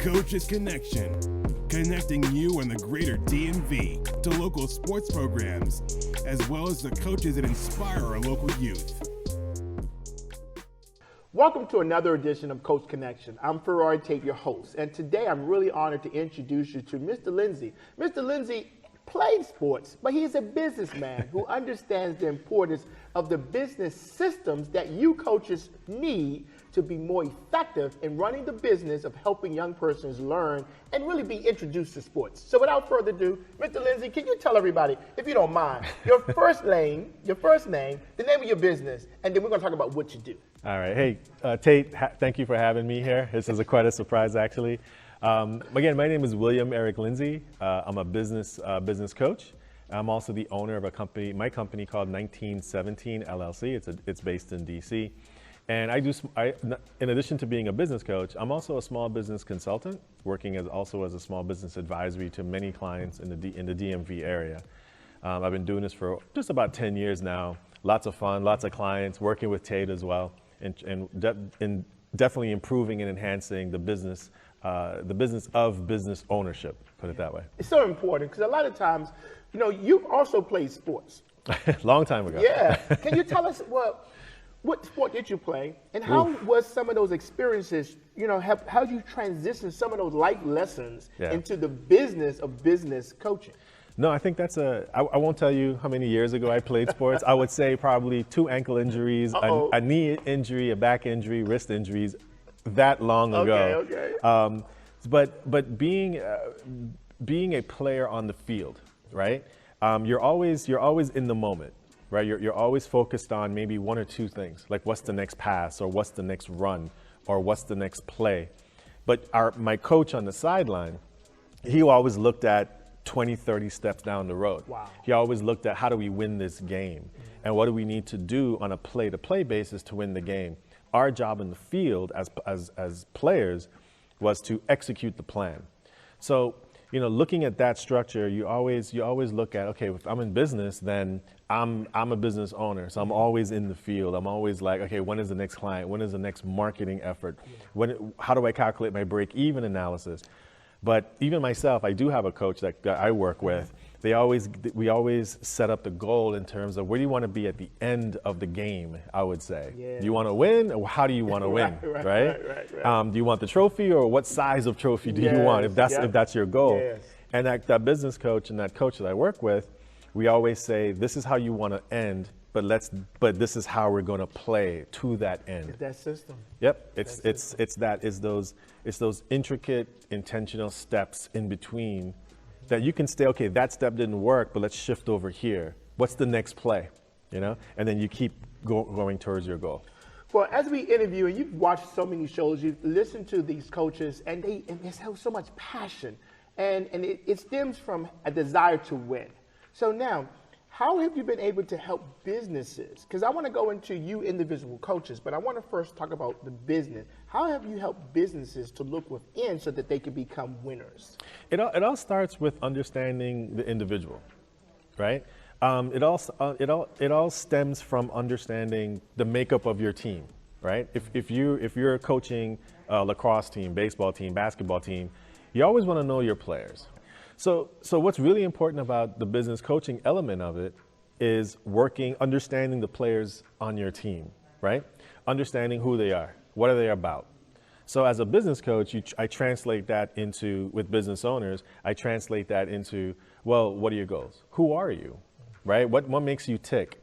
Coaches Connection, connecting you and the greater DMV to local sports programs, as well as the coaches that inspire our local youth. Welcome to another edition of Coach Connection. I'm Ferrari Tate, your host, and today I'm really honored to introduce you to Mr. Linzey. Mr. Linzey played sports, but he's a businessman who understands the importance of the business systems that you coaches need to be more effective in running the business of helping young persons learn and really be introduced to sports. So without further ado, Mr. Linzey, can you tell everybody, if you don't mind, your first name, the name of your business, and then we're going to talk about what you do. All right. Hey, Tate, thank you for having me here. This is quite a surprise, actually. Again, my name is William Eric Linzey. I'm a business coach. I'm also the owner of my company called 1917 LLC. It's based in DC. And in addition to being a business coach, I'm also a small business consultant, working as a small business advisory to many clients in the DMV area. I've been doing this for just about 10 years now. Lots of fun, lots of clients, working with Tate as well, and definitely improving and enhancing the business of business ownership, put it that way. It's so important because a lot of times, you also played sports. Long time ago. Yeah. Can you tell us what sport did you play, and how was some of those experiences, how did you transition some of those life lessons into the business of business coaching? No, I think I won't tell you how many years ago I played sports. I would say probably 2 ankle injuries, a knee injury, a back injury, wrist injuries, that long ago. Okay. But being a player on the field, right? You're always in the moment, right? You're always focused on maybe 1 or 2 things, like what's the next pass, or what's the next run, or what's the next play. But my coach on the sideline, he always looked at 20, 30 steps down the road. Wow. He always looked at how do we win this game, and what do we need to do on a play-to-play basis to win the game. Our job in the field as players was to execute the plan. So, looking at that structure, you always look at, okay, if I'm in business, then I'm a business owner, so I'm always in the field. I'm always like, okay, when is the next client? When is the next marketing effort? How do I calculate my break-even analysis? But even myself, I do have a coach that I work with. We always set up the goal in terms of where do you want to be at the end of the game, I would say. Yeah. Do you want to win, or how do you want to win, right? Do you want the trophy, or what size of trophy do you want, if that's your goal? Yes. And that business coach and that coach that I work with, we always say, this is how you want to end, but this is how we're going to play to that end. It's that system. Yep, it's those intricate, intentional steps in between that you can stay, okay, that step didn't work, but let's shift over here. What's the next play, and then you keep going towards your goal. Well, as we interview, and you've watched so many shows, you've listened to these coaches, and they have so much passion, and it stems from a desire to win. So now, how have you been able to help businesses? Because I want to go into you individual coaches, but I want to first talk about the business. How have you helped businesses to look within so that they can become winners? It all starts with understanding the individual, right? It all stems from understanding the makeup of your team, right? If you're coaching a lacrosse team, baseball team, basketball team, you always want to know your players. So what's really important about the business coaching element of it is understanding the players on your team, right? Understanding who they are, what are they about. So as a business coach, I translate that with business owners, I translate that into, well, what are your goals? Who are you, right? What makes you tick?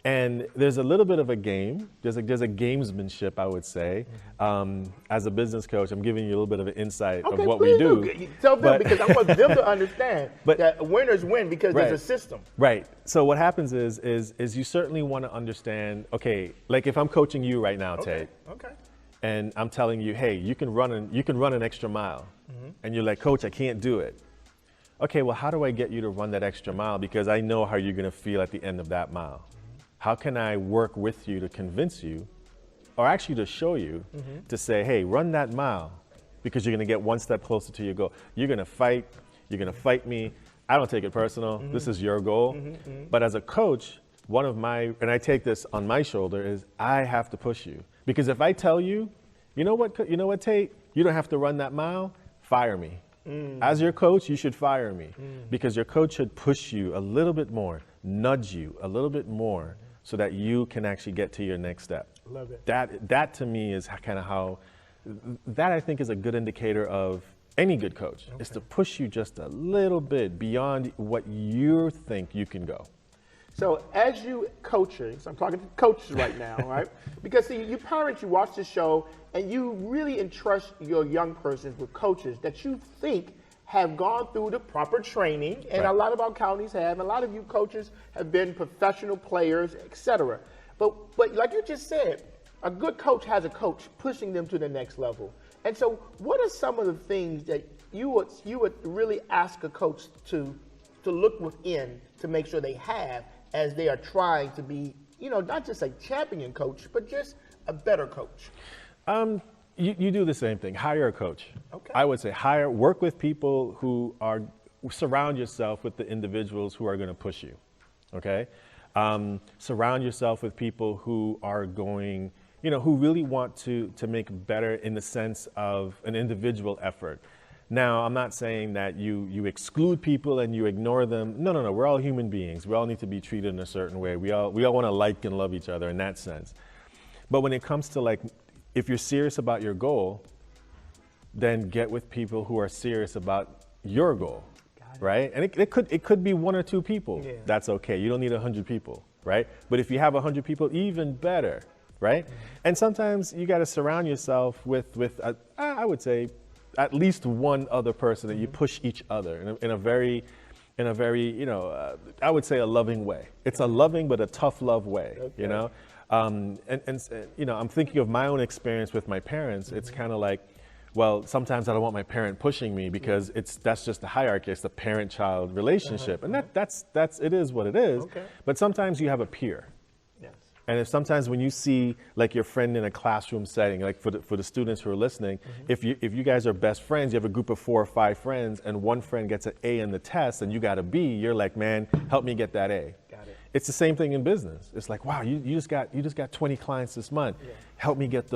And there's a little bit of a game. There's a gamesmanship, I would say. As a business coach, I'm giving you a little bit of an insight of what we do. Tell them, because I want them to understand that winners win because there's a system. Right. So what happens is you certainly want to understand, okay, like if I'm coaching you right now, Tate. Okay. And I'm telling you, hey, you can run an extra mile. And you're like, Coach, I can't do it. Okay, well, how do I get you to run that extra mile? Because I know how you're going to feel at the end of that mile. How can I work with you to convince you, or actually to show you, to say, hey, run that mile, because you're going to get one step closer to your goal. You're going to fight me. I don't take it personal. This is your goal. But as a coach, and I take this on my shoulder, is I have to push you. Because if I tell you, you know what, Tate, you don't have to run that mile, fire me. As your coach, you should fire me because your coach should push you a little bit more, nudge you a little bit more so that you can actually get to your next step. Love it. That to me is kind of how, that I think is a good indicator of any good coach, is to push you just a little bit beyond what you think you can go. So as you coaching, so I'm talking to coaches right now, right? Because see, you parents, you watch the show and you really entrust your young persons with coaches that you think have gone through the proper training, and a lot of our counties have, and a lot of you coaches have been professional players, etc. But like you just said, a good coach has a coach pushing them to the next level. And so what are some of the things that you would really ask a coach to look within to make sure they have as they are trying to be, not just a champion coach, but just a better coach? You do the same thing. Hire a coach. Okay. I would say work with people who surround yourself with the individuals who are going to push you. Okay? Surround yourself with people who are going, who really want to make better in the sense of an individual effort. Now, I'm not saying that you exclude people and you ignore them. No. We're all human beings. We all need to be treated in a certain way. We all want to like and love each other in that sense. But when it comes to if you're serious about your goal, then get with people who are serious about your goal, right? And it could be 1 or 2 people. Yeah. That's okay. You don't need 100 people, right? But if you have 100 people, even better, right? And sometimes you got to surround yourself with I would say, at least one other person that you push each other in a very, I would say a loving way. It's a loving but a tough love way, And I'm thinking of my own experience with my parents. It's kind of like, well, sometimes I don't want my parent pushing me because that's just the hierarchy. It's the parent-child relationship, and that's it is what it is. Okay. But sometimes you have a peer. And sometimes when you see your friend in a classroom setting, for the students who are listening, if you guys are best friends, you have a group of 4 or 5 friends, and one friend gets an A in the test and you got a B, you're like, man, help me get that A. Got it. It's the same thing in business. It's like, wow, you just got 20 clients this month. Yeah. Help me get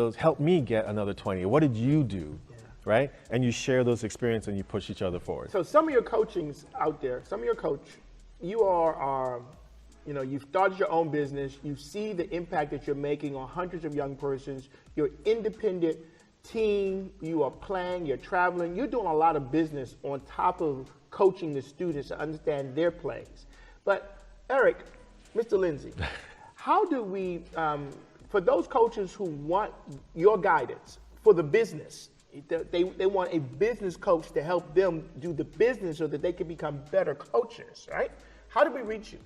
another 20. What did you do? Yeah. Right? And you share those experiences and you push each other forward. So some of your coachings out there, you are you've started your own business. You see the impact that you're making on hundreds of young persons. You're independent team. You are playing. You're traveling. You're doing a lot of business on top of coaching the students to understand their plays. But Eric, Mr. Linzey, how do we, for those coaches who want your guidance for the business, they want a business coach to help them do the business so that they can become better coaches, right? How do we reach you?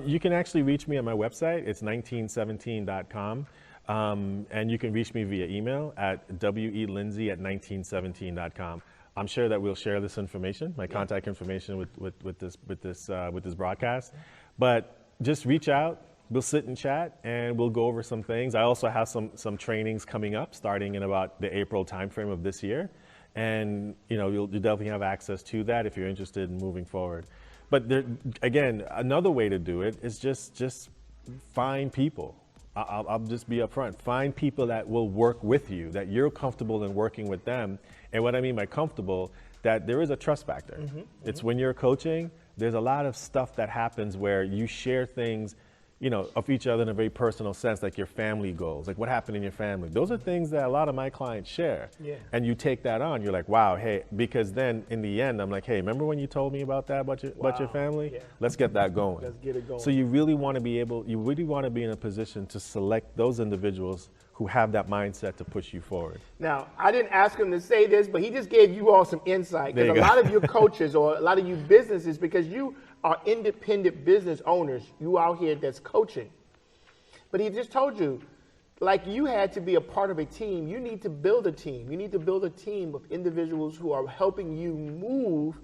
You can actually reach me at my website. It's 1917.com. And you can reach me via email at welinzey@1917.com. I'm sure that we'll share this information, my contact information with this broadcast. But just reach out. We'll sit and chat, and we'll go over some things. I also have some trainings coming up starting in about the April timeframe of this year. And you'll definitely have access to that if you're interested in moving forward. But again, another way to do it is just find people. I'll just be upfront. Find people that will work with you, that you're comfortable in working with them. And what I mean by comfortable, that there is a trust factor. It's when you're coaching, there's a lot of stuff that happens where you share things of each other in a very personal sense, like your family goals, like what happened in your family. Those are things that a lot of my clients share. Yeah. And you take that on, you're like, wow, hey, because then in the end, I'm like, hey, remember when you told me about that, about your family? Yeah. Let's get that going. Let's get it going. So you really want to be in a position to select those individuals who have that mindset to push you forward. Now, I didn't ask him to say this, but he just gave you all some insight. Because a lot of your coaches or a lot of you businesses, because you are independent business owners, you out here that's coaching. But he just told you, like you had to be a part of a team, you need to build a team. You need to build a team of individuals who are helping you move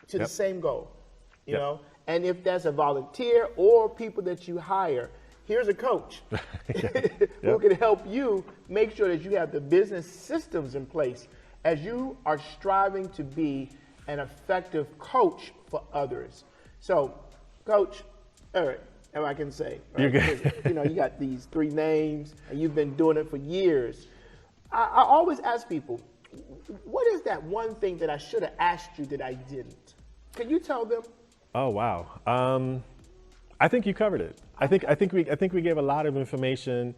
to the same goal, you know? And if that's a volunteer or people that you hire, here's a coach who can help you make sure that you have the business systems in place as you are striving to be an effective coach for others. So, Coach Eric, if I can say, right? You got these 3 names and you've been doing it for years. I always ask people, what is that one thing that I should have asked you that I didn't? Can you tell them? Oh wow. I think you covered it. I think we gave a lot of information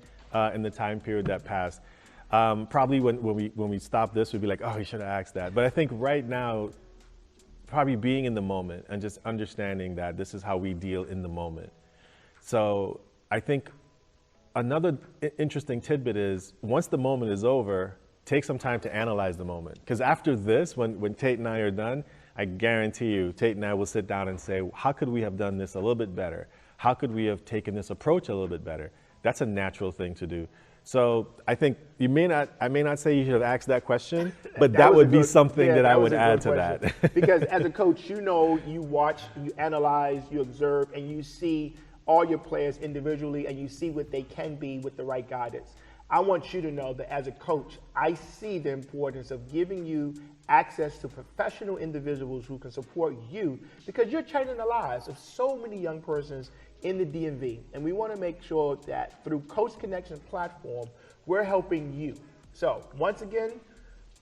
in the time period that passed. Probably when we stop this, we'd be like, oh, we should have asked that. But I think right now, probably being in the moment and just understanding that this is how we deal in the moment. So I think another interesting tidbit is once the moment is over, take some time to analyze the moment. Because after this, when Tate and I are done, I guarantee you, Tate and I will sit down and say, how could we have done this a little bit better? How could we have taken this approach a little bit better? That's a natural thing to do. So I think I may not say you should have asked that question, but that would be something that I would add to that. Because as a coach, you know, you watch, you analyze, you observe, and you see all your players individually, and you see what they can be with the right guidance. I want you to know that as a coach, I see the importance of giving you access to professional individuals who can support you, because you're changing the lives of so many young persons in the DMV. And we want to make sure that through Coach Connection platform, we're helping you. So once again,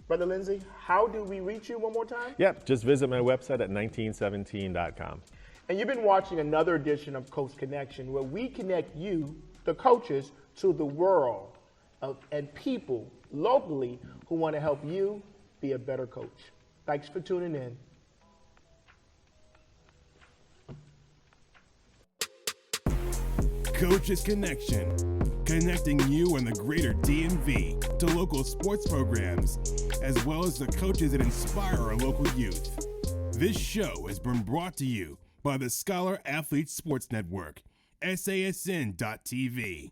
Brother Linzey, how do we reach you one more time? Yep, just visit my website at 1917.com. And you've been watching another edition of Coach Connection, where we connect you, the coaches, to the world and people locally who want to help you be a better coach. Thanks for tuning in. Coaches Connection, connecting you and the greater DMV to local sports programs, as well as the coaches that inspire our local youth. This show has been brought to you by the Scholar Athlete Sports Network, SASN.TV.